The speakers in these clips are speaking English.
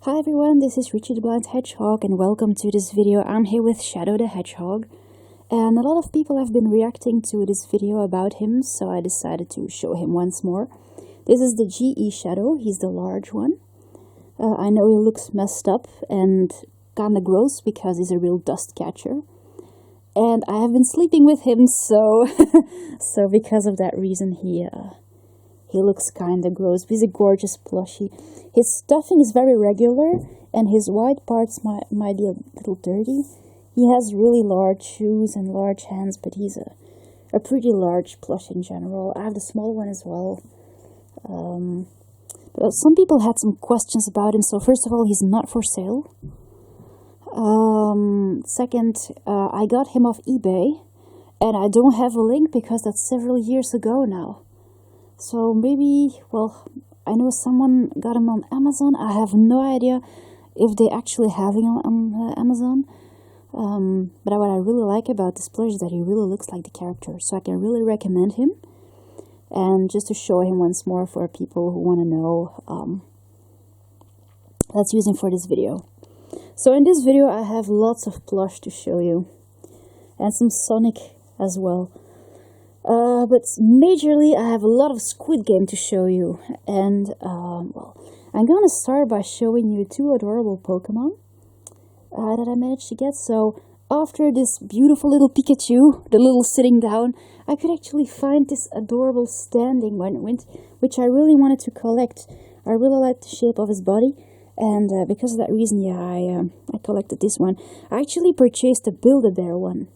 Hi everyone, this is Richie the Blind Hedgehog and welcome to this video. I'm here with Shadow the Hedgehog and a lot of people have been reacting to this video about him, so I decided to show him once more. This is the GE Shadow, he's the large one. I know he looks messed up and kinda gross because he's a real dust catcher. And I have been sleeping with him, so so because of that reason he looks kinda gross. He's a gorgeous plushie. His stuffing is very regular, and his white parts might be a little dirty. He has really large shoes and large hands, but he's a pretty large plush in general. I have the small one as well. But some people had some questions about him, so first of all, he's not for sale. Second, I got him off eBay, and I don't have a link because that's several years ago now. So maybe, well, I know someone got him on Amazon. I have no idea if they actually have him on Amazon. But what I really like about this plush is that he really looks like the character. So I can really recommend him. And just to show him once more for people who want to know, let's use him for this video. So in this video I have lots of plush to show you. And some Sonic as well. But majorly I have a lot of Squid Game to show you, and well, I'm gonna start by showing you two adorable Pokemon that I managed to get. So after this beautiful little Pikachu, the little sitting down, I could actually find this adorable standing one, which I really wanted to collect. I really like the shape of his body, and because of that reason, yeah, I collected this one. I actually purchased a Build-A-Bear one.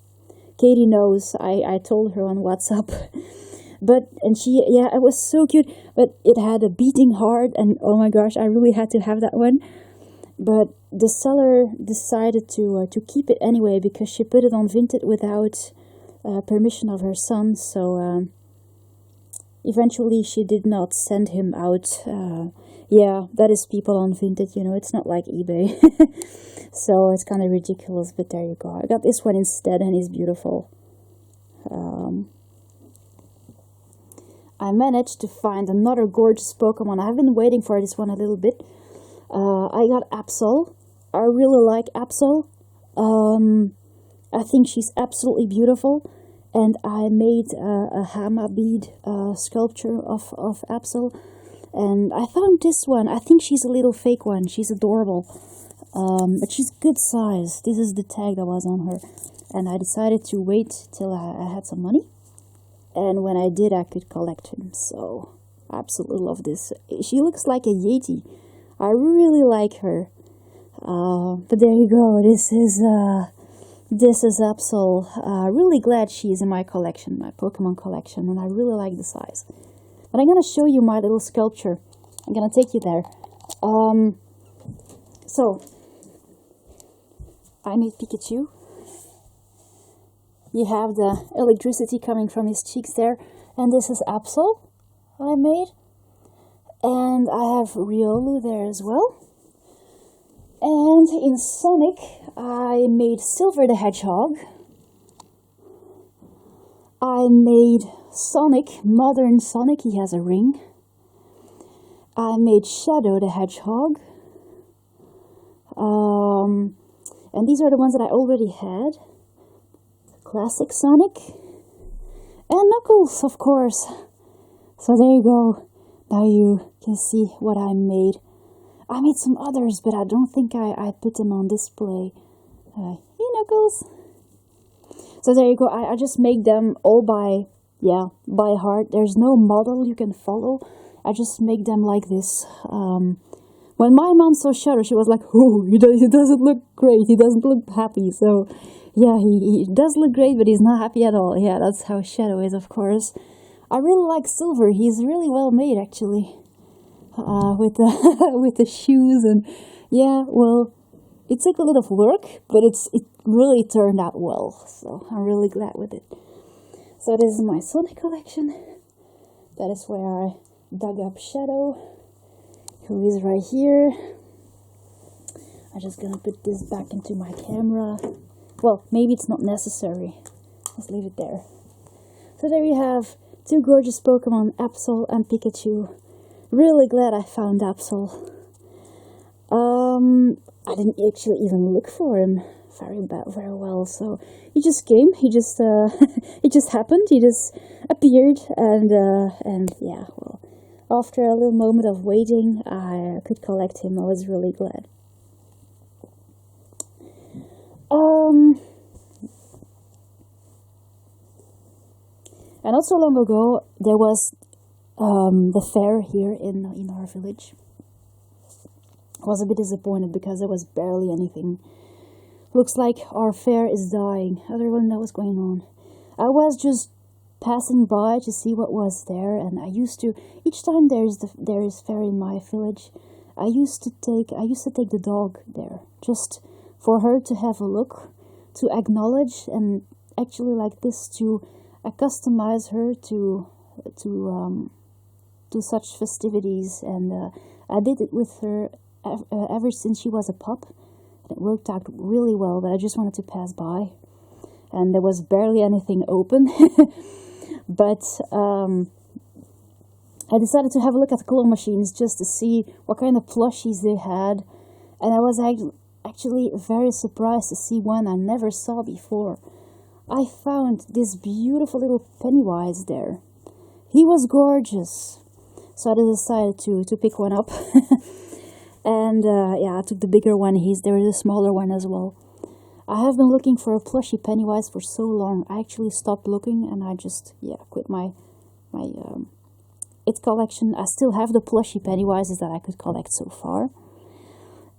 Katie knows, I told her on WhatsApp, and she, yeah, it was so cute, but it had a beating heart, and oh my gosh, I really had to have that one. But the seller decided to keep it anyway, because she put it on Vinted without permission of her son, so eventually she did not send him out. Yeah, that is people on Vinted, you know, it's not like eBay. So it's kind of ridiculous, but there you go. I got this one instead, and he's beautiful. I managed to find another gorgeous Pokemon. I've been waiting for this one a little bit. I got Absol. I really like Absol. I think she's absolutely beautiful. And I made a Hama bead sculpture of Absol. And I found this one. I think she's a little fake one. She's adorable. But she's good size. This is the tag that was on her. And I decided to wait till I had some money. And when I did, I could collect him. So, I absolutely love this. She looks like a Yeti. I really like her. But there you go. This is Absol. Really glad she's in my collection, my Pokemon collection. And I really like the size. But I'm going to show you my little sculpture. I'm going to take you there. So, I made Pikachu. You have the electricity coming from his cheeks there. And this is Absol I made. And I have Riolu there as well. And in Sonic, I made Silver the Hedgehog. I made Sonic, modern Sonic, he has a ring. I made Shadow the Hedgehog. And these are the ones that I already had. Classic Sonic. And Knuckles, of course. So there you go. Now you can see what I made. I made some others, but I don't think I put them on display. Hey, Knuckles. So there you go. I just make them all by heart. There's no model you can follow. I just make them like this. When my mom saw Shadow, she was like, oh, he doesn't look great. He doesn't look happy. So, yeah, he does look great, but he's not happy at all. Yeah, that's how Shadow is, of course. I really like Silver. He's really well made, actually. With the with the shoes and, yeah, well, it took a lot of work, but it really turned out well. So, I'm really glad with it. So, this is my Sonic collection. That is where I dug up Shadow, who is right here. I'm just gonna put this back into my camera. Well, maybe it's not necessary. Let's leave it there. So there you have two gorgeous Pokemon, Absol and Pikachu. Really glad I found Absol. I didn't actually even look for him very well. So he just came. He just it just happened. He just appeared, and yeah. Well, after a little moment of waiting, I could collect him. I was really glad. And not so long ago, there was the fair here in our village. I was a bit disappointed because there was barely anything. Looks like our fair is dying. I don't know what's going on. I was just passing by to see what was there, and I used to, each time there is fair in my village, I used to take the dog there just for her to have a look, to acknowledge, and actually like this to customize her to such festivities. And I did it with her ever since she was a pup. It worked out really well, but I just wanted to pass by, and there was barely anything open. But I decided to have a look at the claw machines just to see what kind of plushies they had, and I was actually very surprised to see one I never saw before. I found this beautiful little Pennywise there. He was gorgeous, so I decided to pick one up. And yeah, I took the bigger one. There is a smaller one as well. I have been looking for a plushie Pennywise for so long. I actually stopped looking, and I just quit my it collection. I still have the plushie Pennywises that I could collect so far,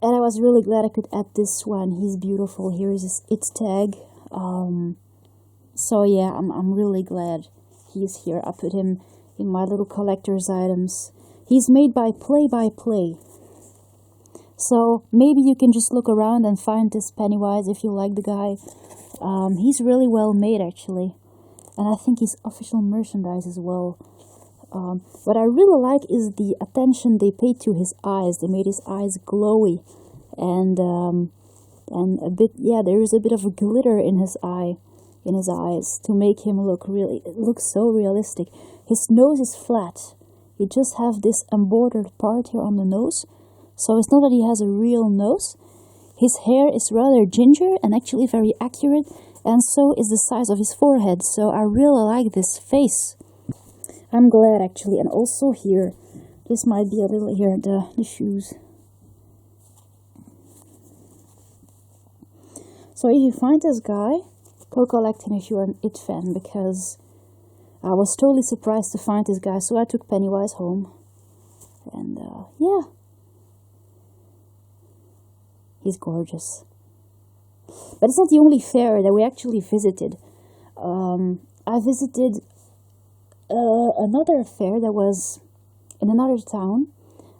and I was really glad I could add this one. He's beautiful. Here is his it tag. So yeah, I'm really glad he's here. I put him in my little collector's items. He's made by Play by Play. So maybe you can just look around and find this Pennywise if you like the guy. He's really well made actually, and I think he's official merchandise as well. What I really like is the attention they paid to his eyes. They made his eyes glowy, and a bit, there is a bit of a glitter in his eyes to make him look so realistic. His nose is flat. He just have this embroidered part here on the nose, so it's not that he has a real nose. His hair is rather ginger and actually very accurate, and so is the size of his forehead. So I really like this face. I'm glad actually. And also here, this might be a little here, the shoes. So if you find this guy, go collect him if you're an It fan, because I was totally surprised to find this guy. So I took Pennywise home, and yeah, he's gorgeous. But it's not the only fair that we actually visited. I visited another fair that was in another town,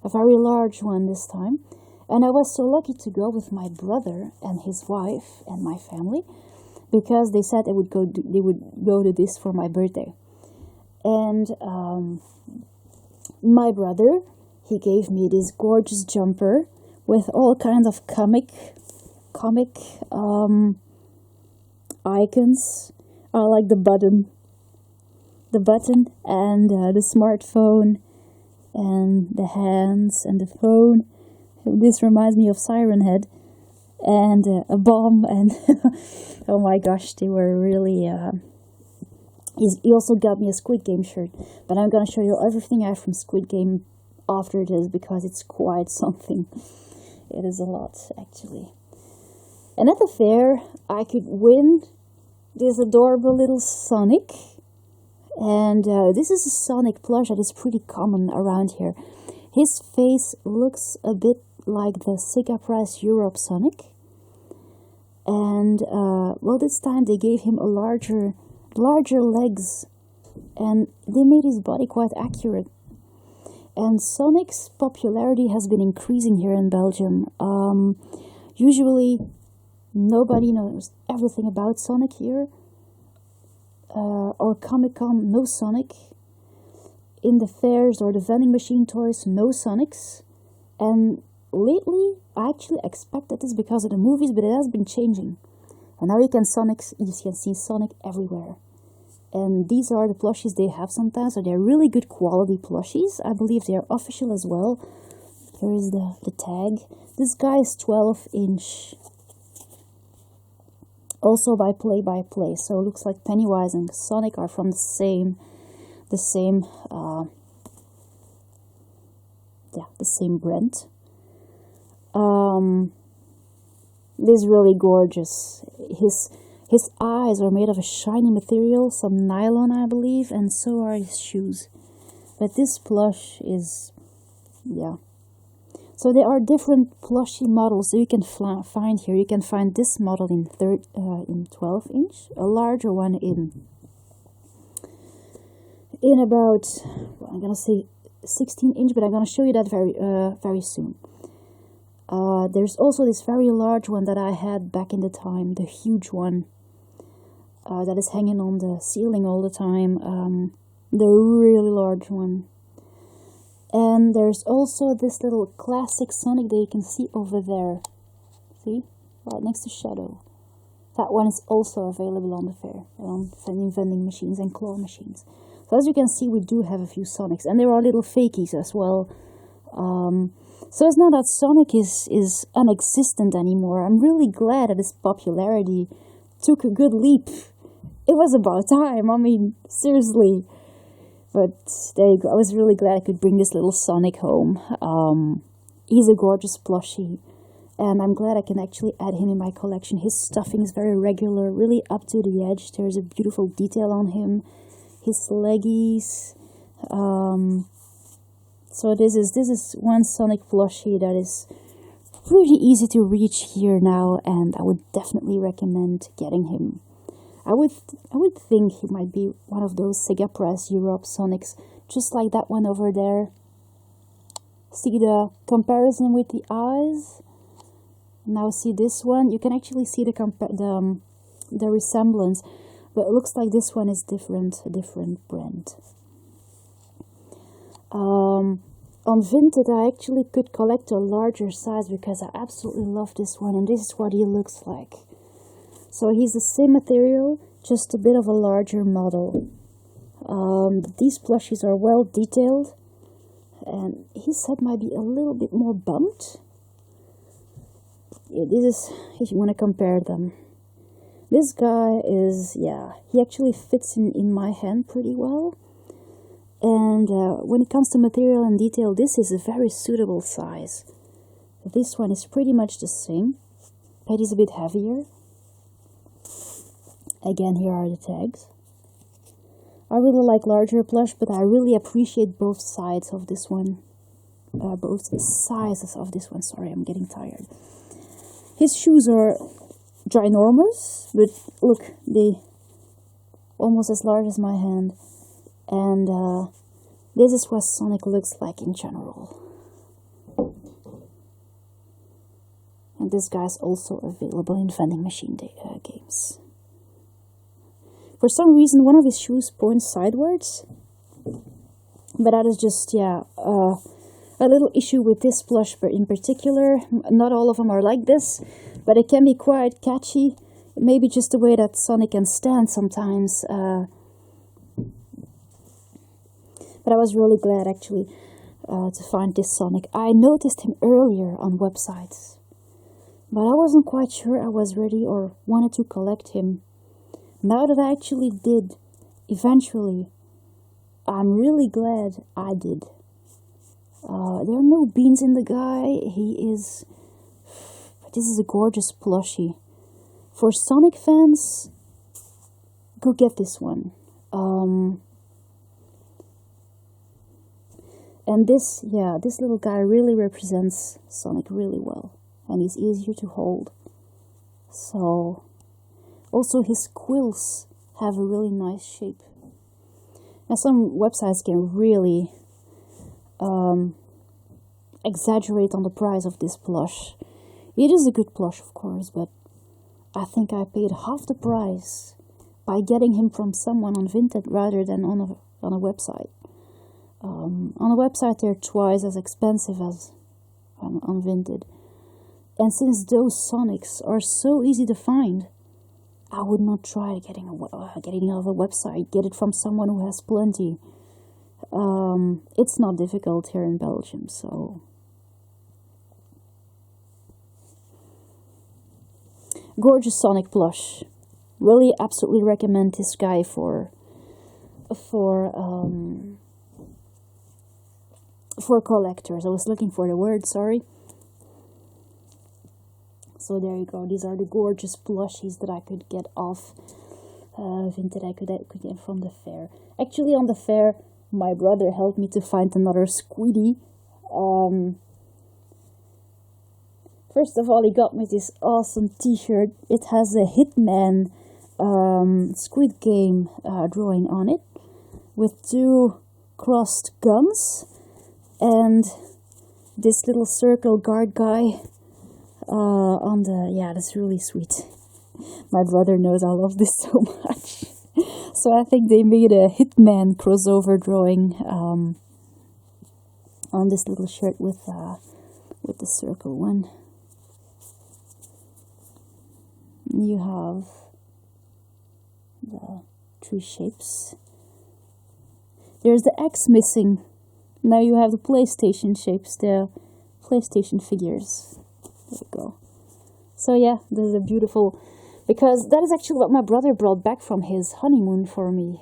a very large one this time, and I was so lucky to go with my brother and his wife and my family, because they said they would go to this for my birthday. And my brother, he gave me this gorgeous jumper with all kinds of comic icons. I like the button and the smartphone and the hands and the phone. This reminds me of Siren Head, and a bomb, and oh my gosh, they were really he also got me a Squid Game shirt, but I'm gonna show you everything I have from Squid Game after this, because it's quite something. It is a lot actually. And at the fair I could win this adorable little Sonic. And this is a Sonic plush that is pretty common around here. His face looks a bit like the Sega Price Europe Sonic. And, well, this time they gave him a larger legs. And they made his body quite accurate. And Sonic's popularity has been increasing here in Belgium. Usually, nobody knows everything about Sonic here. Or Comic-Con, no Sonic. In the fairs or the vending machine toys, no Sonics. And lately, I actually expected this because of the movies, but it has been changing. And now you can see Sonic everywhere. And these are the plushies they have sometimes, so they're really good quality plushies. I believe they are official as well. Here is the tag. This guy is 12-inch. Also by Play by Play. So it looks like Pennywise and Sonic are from the same brand. This is really gorgeous. His eyes are made of a shiny material, some nylon, I believe, and so are his shoes. But this plush is, yeah. So there are different plushie models that you can find here. You can find this model in 12-inch, a larger one in about, well, I'm gonna say 16-inch, but I'm gonna show you that very soon. There's also this very large one that I had back in the time, the huge one that is hanging on the ceiling all the time, the really large one. And there's also this little classic Sonic that you can see over there. See? Right next to Shadow. That one is also available on the fair, on vending machines and claw machines. So as you can see, we do have a few Sonics. And there are little fakies as well. So it's not that Sonic is non-existent anymore. I'm really glad that his popularity took a good leap. It was about time, I mean, seriously. But there you go, I was really glad I could bring this little Sonic home. He's a gorgeous plushie, and I'm glad I can actually add him in my collection. His stuffing is very regular, really up to the edge. There's a beautiful detail on him. His leggies. So this is one Sonic plushie that is pretty easy to reach here now, and I would definitely recommend getting him. I would think he might be one of those Sega Press Europe Sonics, just like that one over there. See the comparison with the eyes? Now see this one. You can actually see the resemblance, but it looks like this one is different, a different brand. On Vinted, I actually could collect a larger size because I absolutely love this one, and this is what he looks like. So he's the same material, just a bit of a larger model. These plushies are well detailed, and his head might be a little bit more bumped. Yeah, this is, if you want to compare them. This guy is, yeah, he actually fits in my hand pretty well. And when it comes to material and detail, this is a very suitable size. This one is pretty much the same, but he's a bit heavier. Again, here are the tags. I really like larger plush, but I really appreciate both sides of this one. Both sizes of this one. Sorry, I'm getting tired. His shoes are ginormous, but look, they almost as large as my hand. And this is what Sonic looks like in general. And this guy's also available in vending machine games. For some reason, one of his shoes points sideways, but that is just, yeah, a little issue with this plush in particular. Not all of them are like this, but it can be quite catchy. Maybe just the way that Sonic can stand sometimes. But I was really glad, actually, to find this Sonic. I noticed him earlier on websites, but I wasn't quite sure I was ready or wanted to collect him. Now that I actually did, eventually, I'm really glad I did. There are no beans in the guy. This is a gorgeous plushie. For Sonic fans, go get this one. And this little guy really represents Sonic really well. And he's easier to hold. So, also his quills have a really nice shape. Now some websites can really exaggerate on the price of this plush. It is a good plush, of course, but I think I paid half the price by getting him from someone on Vinted rather than on a website. On a website they're twice as expensive as on Vinted. And since those Sonics are so easy to find, I would not try getting it off a website. Get it from someone who has plenty. It's not difficult here in Belgium, so Gorgeous Sonic plush. Really, absolutely recommend this guy for collectors. I was looking for the word, sorry. So there you go. These are the gorgeous plushies that I could get off, that I could get from the fair. Actually, on the fair, my brother helped me to find another Squiddy. First of all, he got me this awesome t-shirt. It has a Hitman Squid Game drawing on it, with 2 crossed guns, and this little circle guard guy on the, yeah, that's really sweet. My brother knows I love this so much. So I think they made a Hitman crossover drawing on this little shirt with the circle one. You have the 3 shapes. There's the X missing. Now you have the PlayStation shapes, the PlayStation figures. There you go. So yeah, there's a beautiful, because that is actually what my brother brought back from his honeymoon for me.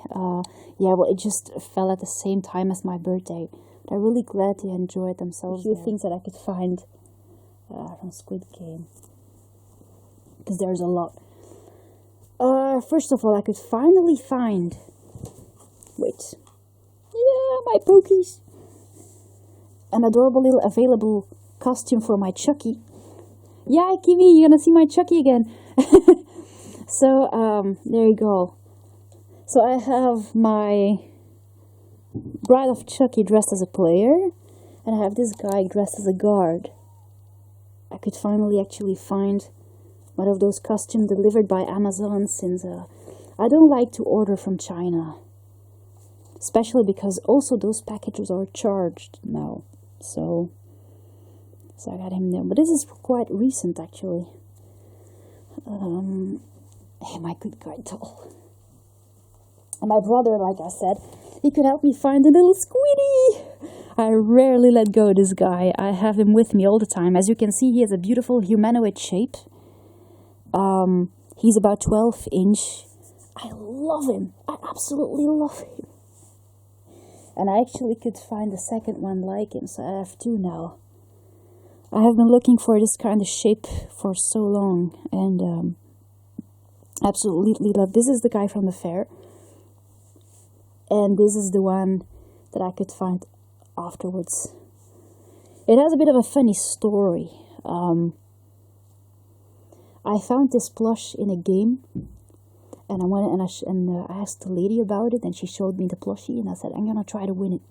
Yeah, well, it just fell at the same time as my birthday. I'm really glad they enjoyed themselves. A few things that I could find from Squid Game, because there's a lot. First of all, I could finally find, wait, yeah, my Pokies. An adorable little available costume for my Chucky. Yeah, Kiwi, you're gonna see my Chucky again. So, there you go. So I have my Bride of Chucky dressed as a player, and I have this guy dressed as a guard. I could finally actually find one of those costumes delivered by Amazon, since I don't like to order from China. Especially because also those packages are charged now. So I got him there. But this is quite recent, actually. Hey, my good guy doll. And my brother, like I said, he could help me find a little Squiddy. I rarely let go of this guy. I have him with me all the time. As you can see, he has a beautiful humanoid shape. He's about 12 inch. I love him. I absolutely love him. And I actually could find a second one like him, so I have 2 now. I have been looking for this kind of shape for so long, and absolutely love. This is the guy from the fair, and this is the one that I could find afterwards. It has a bit of a funny story. I found this plush in a game, and I went and I asked the lady about it, and she showed me the plushie, and I said, I'm gonna try to win it.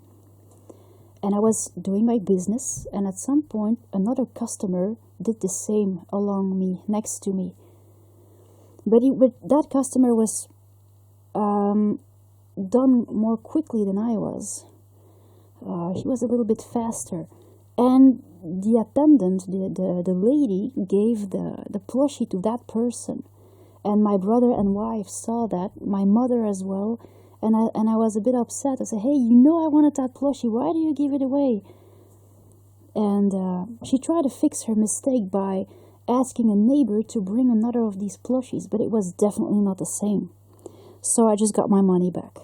And I was doing my business, and at some point, another customer did the same along me, next to me. But that customer was done more quickly than I was. He was a little bit faster. And the attendant, the lady, gave the plushie to that person. And my brother and wife saw that, my mother as well. And I was a bit upset. I said, hey, you know I wanted that plushie. Why do you give it away? And she tried to fix her mistake by asking a neighbor to bring another of these plushies. But it was definitely not the same. So I just got my money back.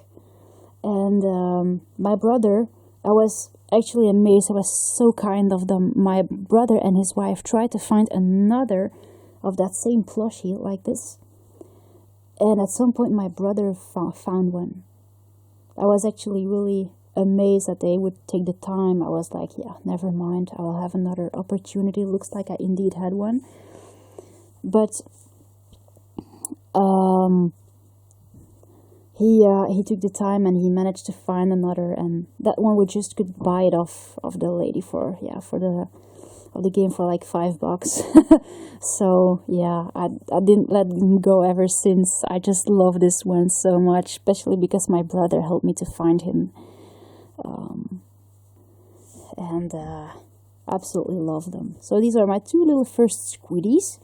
And my brother, I was actually amazed. I was so kind of them. My brother and his wife tried to find another of that same plushie like this. And at some point my brother found one. I was actually really amazed that they would take the time. I was like, yeah, never mind. I'll have another opportunity. Looks like I indeed had one. But he took the time and he managed to find another, and that one we just could buy it off of the lady for the game for like $5. So yeah, I didn't let him go ever since. I just love this one so much, especially because my brother helped me to find him, and absolutely love them. So these are my 2 little first Squiddies.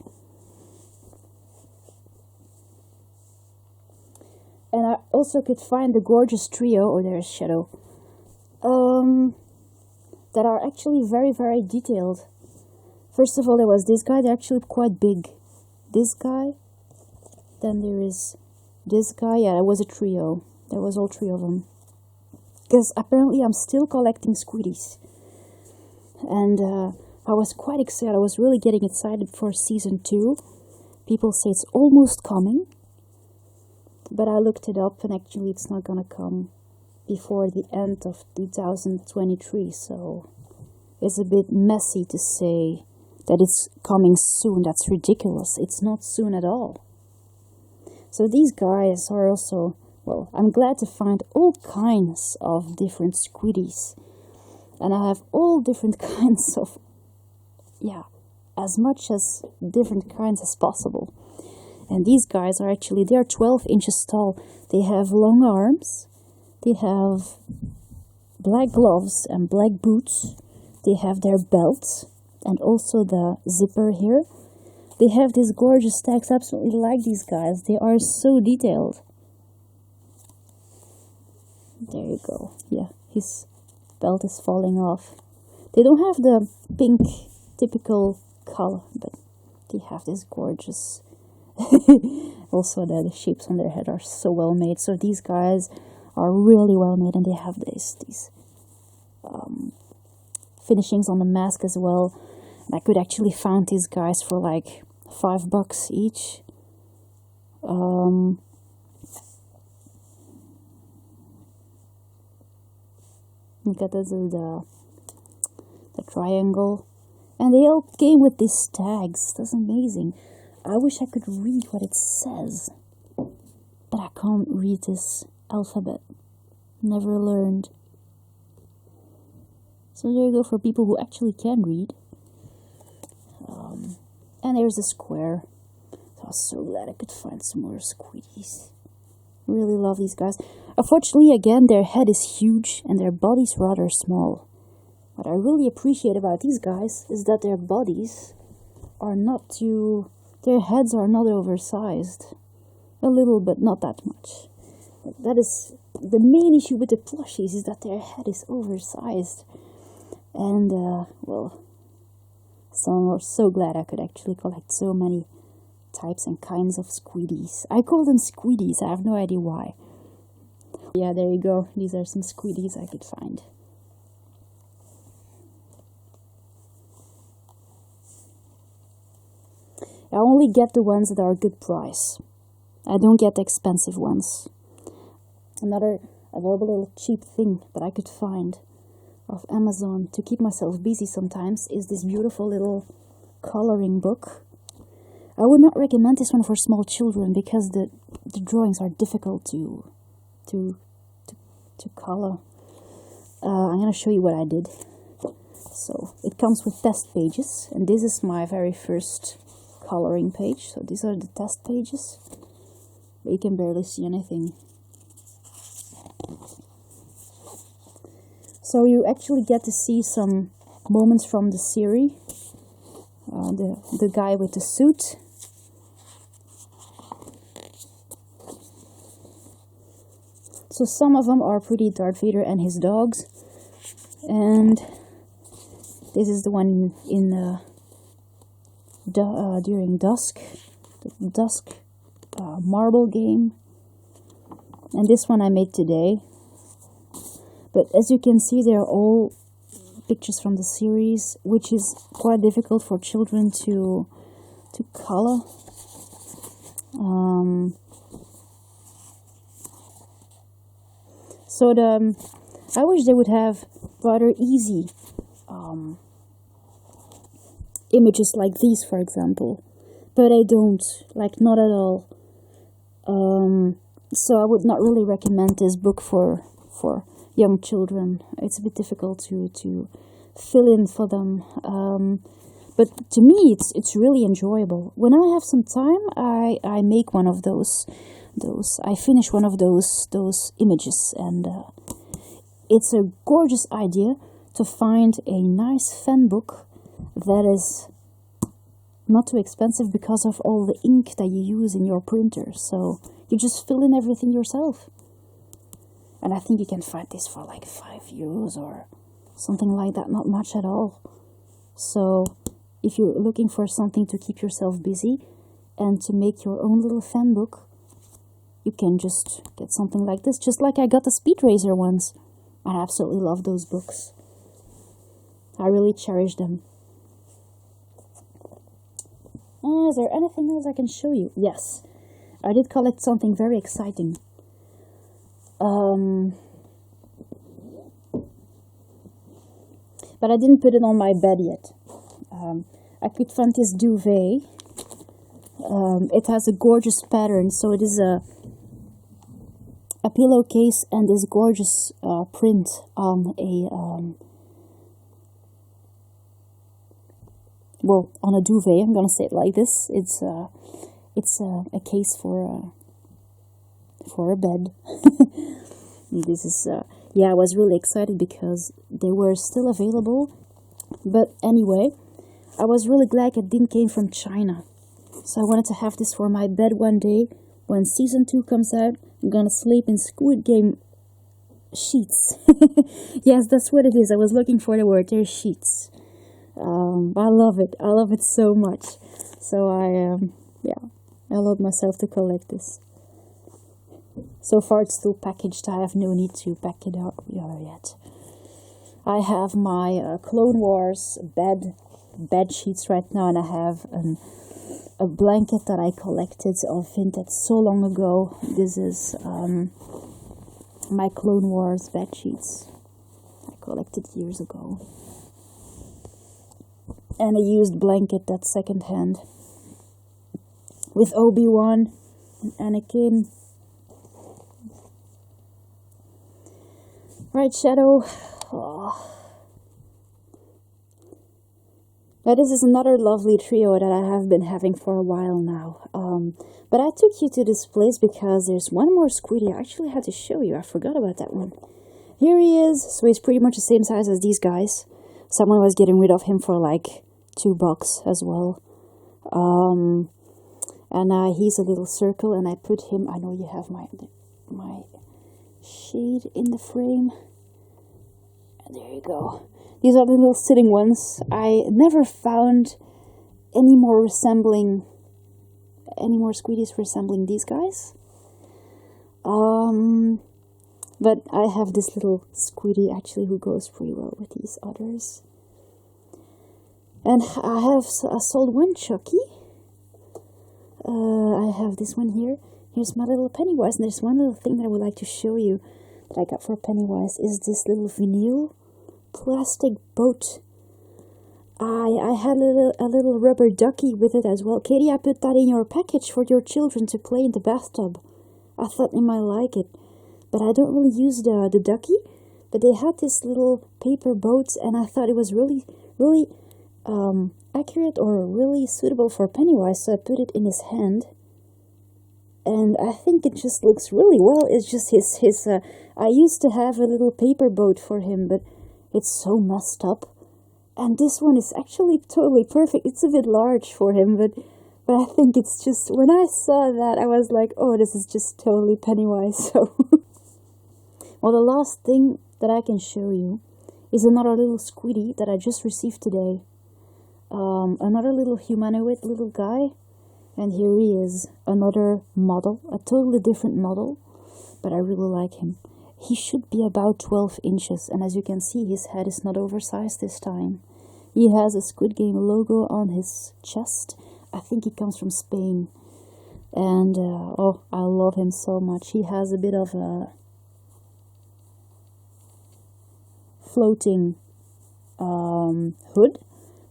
And I also could find the gorgeous trio, or there's Shadow, that are actually very, very detailed. First of all, there was this guy, they're actually quite big. this guy, then there is this guy. Yeah, it was a trio. There was all three of them. Because apparently I'm still collecting Squiddies. And I was quite excited. I was really getting excited for season 2. People say it's almost coming. But I looked it up and actually it's not gonna come before the end of 2023. So it's a bit messy to say that it's coming soon. That's ridiculous. It's not soon at all. So these guys are also, well, I'm glad to find all kinds of different Squiddies. And I have all different kinds of, yeah, as much as different kinds as possible. And these guys are actually, they are 12 inches tall. They have long arms. They have black gloves and black boots. They have their belts and also the zipper here. They have these gorgeous tags. I absolutely like these guys. They are so detailed. There you go. Yeah, his belt is falling off. They don't have the pink typical color, but they have this gorgeous. Also, the shapes on their head are so well made. So these guys are really well made, and they have these finishings on the mask as well. And I could actually find these guys for like $5 each. Look at this, the triangle, and they all came with these tags. That's amazing. I wish I could read what it says, but I can't read this alphabet. Never learned. So there you go for people who actually can read. And there's a square. So I was so glad I could find some more Squiddies. Really love these guys. Unfortunately, again, their head is huge and their body's rather small. What I really appreciate about these guys is that their bodies are not too... Their heads are not oversized. A little, but not that much. That is the main issue with the plushies, is that their head is oversized. And, well, so I'm so glad I could actually collect so many types and kinds of Squiddies. I call them Squiddies. I have no idea why. Yeah, there you go. These are some Squiddies I could find. I only get the ones that are a good price. I don't get the expensive ones. Another available little cheap thing that I could find of Amazon to keep myself busy sometimes is this beautiful little coloring book. I would not recommend this one for small children because the drawings are difficult to color. I'm gonna show you what I did. So it comes with test pages, and this is my very first coloring page. So these are the test pages, but you can barely see anything. So you actually get to see some moments from the series. The guy with the suit. So some of them are pretty Darth Vader and his dogs. And this is the one in during dusk. The dusk marble game. And this one I made today. But as you can see, they're all pictures from the series, which is quite difficult for children to color. So I wish they would have rather easy images like these, for example, but I don't, like, not at all. So I would not really recommend this book for young children. It's a bit difficult to fill in for them. But to me, it's really enjoyable. When I have some time, I make one of those. I finish one of those images, and it's a gorgeous idea to find a nice fan book that is not too expensive because of all the ink that you use in your printer. So you just fill in everything yourself. And I think you can find this for like €5 or something like that, not much at all. So if you're looking for something to keep yourself busy, and to make your own little fan book, you can just get something like this, just like I got the Speed Racer ones. I absolutely love those books. I really cherish them. Is there anything else I can show you? Yes, I did collect something very exciting. But I didn't put it on my bed yet. I could find this duvet. It has a gorgeous pattern, so it is a pillowcase and this gorgeous print on on a duvet. I'm gonna say it like this. It's a case for a bed. This is I was really excited because they were still available. But anyway, I was really glad it didn't came from China. So I wanted to have this for my bed one day. When season 2 comes out, I'm gonna sleep in Squid Game sheets. Yes, that's what it is. I was looking for the word. They're sheets. I love it. I love it so much. So I allowed myself to collect this. So far it's still packaged. I have no need to pack it out yet. I have my Clone Wars bed sheets right now, and I have a blanket that I collected of vintage so long ago. This is my Clone Wars bed sheets. I collected years ago. And a used blanket that's secondhand with Obi-Wan and Anakin. Right, Shadow. Oh. Now this is another lovely trio that I have been having for a while now. But I took you to this place because there's one more Squiddy I actually had to show you. I forgot about that one. Here he is. So he's pretty much the same size as these guys. Someone was getting rid of him for like $2 as well. And he's a little circle, and I put him, I know you have my shade in the frame. And there you go. These are the little sitting ones. I never found any more Squiddies resembling these guys. But I have this little Squiddy actually who goes pretty well with these others. And I sold one Chucky. I have this one here. Here's my little Pennywise. And there's one little thing that I would like to show you that I got for Pennywise is this little vinyl plastic boat. I had a little rubber ducky with it as well. Katie, I put that in your package for your children to play in the bathtub. I thought they might like it. But I don't really use the ducky. But they had this little paper boat, and I thought it was really, really accurate or really suitable for Pennywise, so I put it in his hand. And I think it just looks really well. It's just his I used to have a little paper boat for him, but it's so messed up. And this one is actually totally perfect. It's a bit large for him, but I think it's just, when I saw that, I was like, oh, this is just totally Pennywise. So, well, the last thing that I can show you is another little Squiddy that I just received today. Another little humanoid little guy. And here he is, another model, a totally different model, but I really like him. He should be about 12 inches, and as you can see, his head is not oversized this time. He has a Squid Game logo on his chest. I think he comes from Spain. And, oh, I love him so much. He has a bit of a floating hood,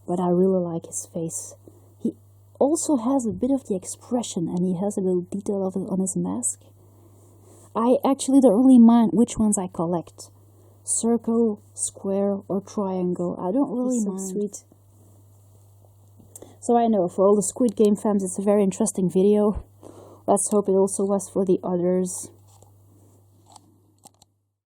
but I really like his face. He also has a bit of the expression, and he has a little detail of it on his mask. I actually don't really mind which ones I collect. Circle, square, or triangle. I don't really mind. Sweet. So I know, for all the Squid Game fans, it's a very interesting video. Let's hope it also was for the others.